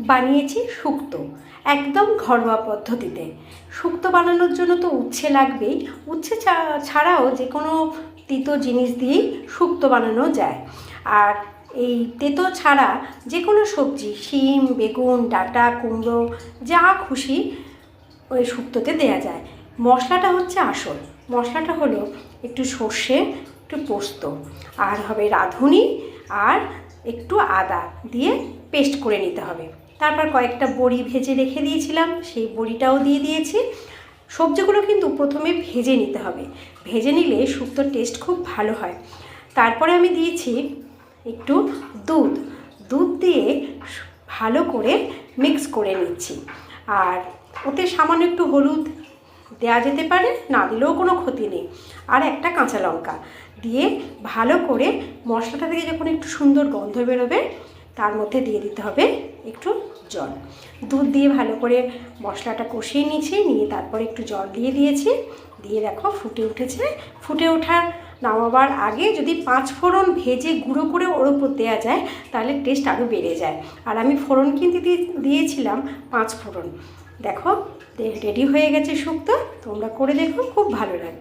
বানিয়েছি শুক্তো, একদম ঘরোয়া পদ্ধতিতে। শুক্তো বানানোর জন্য তো উচ্ছে লাগবেই। উচ্ছে ছাড়াও যে কোনো তিতো জিনিস দিয়েই শুক্তো বানানো যায়। আর এই তেতো ছাড়া যে কোনো সবজি, শিম, বেগুন, ডাঁটা, কুমড়ো, যা খুশি ওই শুক্তোতে দেয়া যায়। মশলাটা হচ্ছে আসল। মশলাটা হলো একটু সর্ষে, একটু পোস্ত, আর হবে রাঁধুনি, আর একটু আদা দিয়ে পেস্ট করে নিতে হবে। তারপর কয়েকটা বড়ি ভেজে রেখে দিয়েছিলাম, সেই বড়িটাও দিয়ে দিয়েছি। সবজিগুলো কিন্তু প্রথমে ভেজে নিতে হবে, ভেজে নিলে শুক্তোর টেস্ট খুব ভালো হয়। তারপরে আমি দিয়েছি একটু দুধ। দুধ দিয়ে ভালো করে মিক্স করে নিচ্ছি। আর ওতে সামান্য একটু হলুদ দেওয়া যেতে পারে, না দিলেও কোনো ক্ষতি নেই। আর একটা কাঁচা লঙ্কা দিয়ে ভালো করে মশলাটা থেকে যখন একটু সুন্দর গন্ধ বেরোবে, তার মধ্যে দিয়ে দিতে হবে একটু জল। দুধ দিয়ে ভালো করে মশলাটা কষিয়ে নিয়েছি, নিয়ে তারপরে একটু জল দিয়ে দিয়েছি। দিয়ে দেখো ফুটে উঠেছে। ফুটে ওঠার নামাবার আগে যদি 5 ফোড়ন ভেজে গুঁড়ো করে ওর উপর দেওয়া যায়, তাহলে টেস্ট আরও বেড়ে যায়। আর আমি ফোড়ন কিনতে দিয়েছিলাম 5 ফোড়ন। দেখো রেডি হয়ে গেছে শুক্তো। তোমরা করে দেখো, খুব ভালো লাগে।